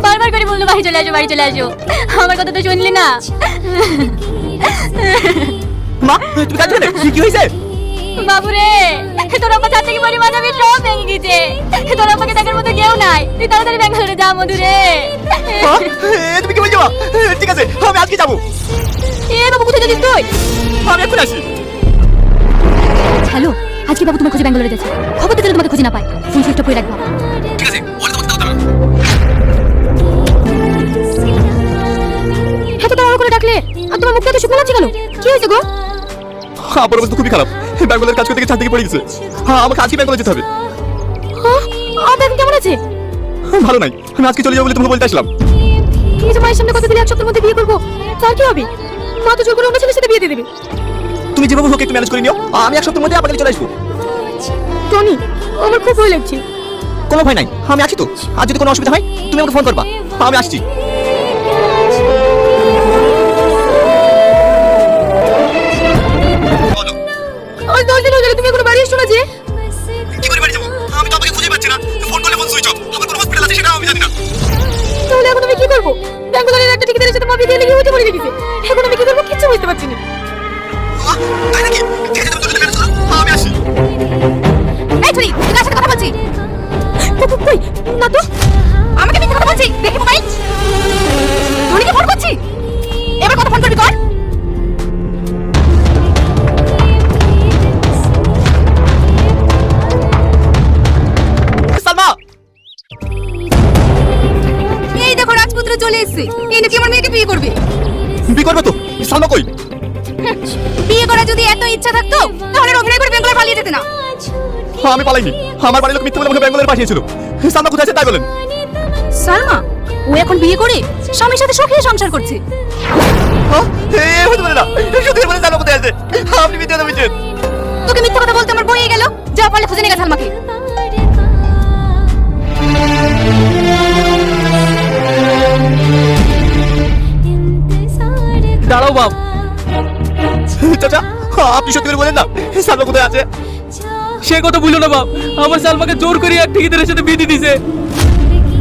বারবার করে বললো বাড়ি চলে আসো, বাড়ি চলে আসো। আমার কথা তো শুনলি না। মা তুমি কাঁদছো কেন? কি হয়েছে? বাবুরে, তোর আম্মা ছাদ থেকে পড়ে মাথা বেশ সব ভেঙে গেছে। তোর আম্মাকে দেখার মতো কেউ নাই। তুই তাড়াতাড়ি ব্যাঙ্গালোরে যা মধুরে। তুমি কি বলছো মা? ঠিক আছে আমি আজকে যাবো। বাবু কোথায় যাচ্ছিস তুই? আমি এখন আসি। হ্যালো, আজকে বাবু তোমার খোঁজে ব্যাঙ্গালোরে যাচ্ছে। খবর দিতে তোমাকে খুঁজে না পায়, ফোন সুইচ অফ করে রাখবা। ঠিক আছে ওরে তোমাকে দাও দাও। এত তাড়াহুড়ো করে ডাকলে আর তোমার মুখটা এত শুকনো লাগছে কেন? কি হয়েছে গো? আবার অবস্থা খুবই খারাপ। ব্যাঙ্গালোরের কাজ করতে গিয়ে ছাদ থেকে পড়ে গেছে। আমাকে আজকে ব্যাঙ্গালোর যেতে হবে। আবার কেমন আছে? ভালো নাই। আমি আজকে চলে যাবো বলে তোমাকে বলতে আসলাম। তুমি যে মায়ের সামনে কথা দিলে এক সপ্তাহের মধ্যে বিয়ে করবো, তার কি হবে? মা তো জোর করে অন্য ছেলের সাথে বিয়ে দিয়ে দেবে। তুমি যেভাবে হোক একটু ম্যানেজ করে নিও। আমি এক সপ্তাহের মধ্যে আপনাকে চলে আসবো। টনি, আমার খুব ভয় লাগছে। কোনো ভয় নাই, আমি আছি তো। আর যদি কোনো অসুবিধা হয় তুমি আমাকে ফোন করবা। আমি আসছি। আজ 10 দিন হয়ে গেল, তুমি এখনো বাড়ি এসছো না যে? কি করে বাড়ি যাবো? আমি তো আপনাকে খুঁজে পাচ্ছি না। ফোন করলে ফোন সুইচ অফ। আমার কোন হসপিটাল আছে সেটা আমি জানি না। তাহলে এখন আমি কি করবো? ব্যাঙ্গালোরের একটা টিকিটের সাথে মা বিয়ে লেগে উঠে পড়ে গেছে। এখন আমি কি করবো কিচ্ছু বুঝতে পারছি না। তাই নাকি? ঠিক আছে তুমি ম্যানেজ করো। আমি আসি। এই ছুরি, তুই কার সাথে কথা বলছিস? কই না তো, আমাকে মিথ্যা কথা বলছিস। দেখি মোবাইল। ধনীকে ফোন করছি। এবার কথা ফোন করবি কর। সালমা, এই দেখো রাজপুত্র চলে এসেছে। এই নাকি আমার মেয়েকে বিয়ে করবে। বিয়ে করবে তো? সালমা কই? বিয়ে করা যদি এত ইচ্ছা থাকতো তাহলে অভিনয় করে বেঙ্গলে পালিয়ে যেতে না। আমি পালাইনি। আমার বাড়ির লোক মিথ্যে বলে আমাকে ব্যাঙ্গালোরে পাঠিয়েছিল। সালমা কোথায় আছে তাই বলেন। সালমা, ও এখন বিয়ে করে স্বামীর সাথে সুখে সংসার করছে। হতে পারে না। সত্যি বলে সালমা কোথায় আছে? আপনি মিথ্যে কথা বলছেন। তোকে মিথ্যা কথা বলতে আমার বইয়ে গেল। যা পারলে খুঁজে নিয়ে গেছে সালমাকে। দাঁড়াও বাপ। চাচা আপনি সত্যি করে বলেন না সালমা কোথায় আছে? সে কথা বললো না বাপ, আমার সালমাকে জোর করে এক ঠিকাদারের সাথে বিয়ে দিয়ে দিছে।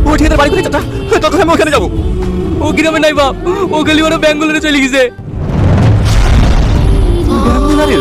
ও ঠিকাদার বাড়ি কোথায় চাচা? তখন আমি ওখানে যাবো। ও গ্রামে নাই বাপ, ও গেলি ওরা ব্যাঙ্গালোরে চলে গেছে। ব্যাঙ্গালোরে?